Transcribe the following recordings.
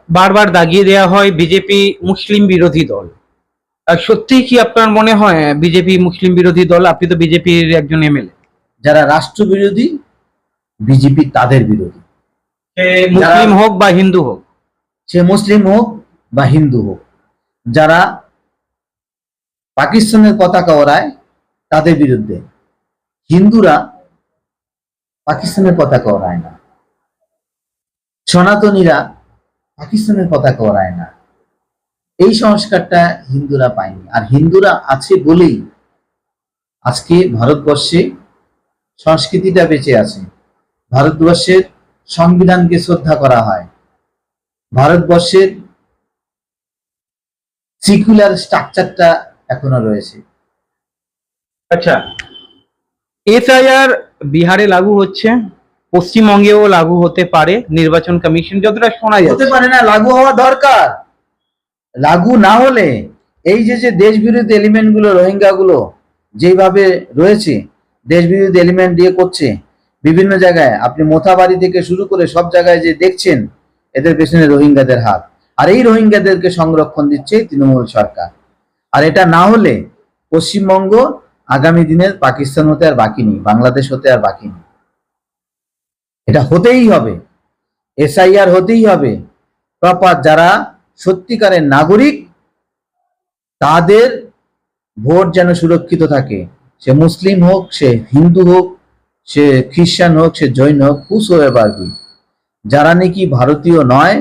বারবার দাগিয়ে দেওয়া হয় বিজেপি মুসলিম বিরোধী দল। সত্যিই কি আপনার মনে হয় বিজেপি মুসলিম বিরোধী দল? আপনি তো বিজেপির একজন এমএলএ। যারা রাষ্ট্র বিরোধী, বিজেপি তাদের বিরোধী। সে মুসলিম হোক বা হিন্দু হোক, সে মুসলিম হোক বা হিন্দু হোক, যারা পাকিস্তানের পতাকা ওড়ায় তাদের বিরুদ্ধে। হিন্দুরা পাকিস্তানের পতাকা ওড়ায় না, সনাতনীরা পাকিস্তানের পতাকা ওড়ায় না। এই সংস্কারটা হিন্দুরা পায়নি, আর হিন্দুরা আছে বলেই আজকে ভারতবর্ষে সংস্কৃতিটা বেঁচে আছে। ভারতবর্ষের সংবিধানকে শ্রদ্ধা করা হয়, ভারতবর্ষের সিকুলার স্ট্রাকচারটা এখনো রয়েছে। আচ্ছা, এসআইআর বিহারে লাগু হচ্ছে, পশ্চিমবঙ্গেও লাগু হতে পারে, নির্বাচন কমিশন যতটা শোনা হতে যাচ্ছে। পারে না, লাগু হওয়া দরকার। লাগু না হলে এই যে যে দেশ বিরোধী এলিমেন্ট গুলো, রোহিঙ্গা গুলো যেভাবে রয়েছে, দেশ বিরোধী এলিমেন্ট দিয়ে করছে বিভিন্ন জায়গায়, আপনি মোথাবাড়ি থেকে শুরু করে সব জায়গায় যে দেখছেন, এদের পেছনে রোহিঙ্গাদের হাত। আর এই রোহিঙ্গাদেরকে সংরক্ষণ দিচ্ছে তৃণমূল সরকার। আর এটা না হলে পশ্চিমবঙ্গ আগামী দিনের পাকিস্তান হতে আর বাকি নেই, বাংলাদেশ হতে আর বাকি নেই। এটা হতেই হবে, এসআইআর হতেই হবে। প্রপার যারা সত্যিকারের নাগরিক, তাদের ভোট যেন সুরক্ষিত থাকে। সে মুসলিম হোক, সে হিন্দু হোক, সে খ্রিস্টান হোক, সে জৈন হোক, হুসোএভার বি। যারা নাকি ভারতীয় নয়,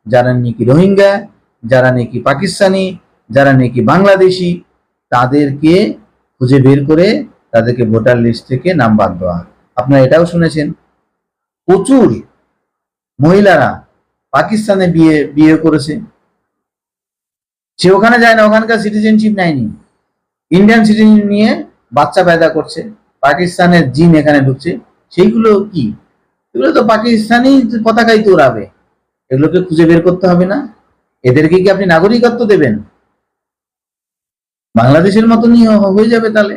যারা নাকি রোহিঙ্গা, যারা নাকি পাকিস্তানি, যারা নাকি বাংলাদেশি, তাদেরকে খুঁজে বের করে তাদেরকে ভোটার লিস্ট থেকে নাম বাদ দেওয়া। আপনারা এটাও শুনেছেন, প্রচুর মহিলারা পাকিস্তানে বিয়ে বিয়ে করেছে, সে ওখানে যায় না, ওখানকার সিটিজেনশিপ নেয়নি, ইন্ডিয়ান সিটিজেন নিয়ে বাচ্চা পয়দা করছে, পাকিস্তানের জিন এখানে ঢুকছে। সেইগুলো কি? এগুলো তো পাকিস্তানি পতাকাই তো উড়াবে। এগুলোকে খুঁজে বের করতে হবে না? এদেরকে কি আপনি নাগরিকত্ব দেবেন? বাংলাদেশের মতনই হয়ে যাবে তাহলে।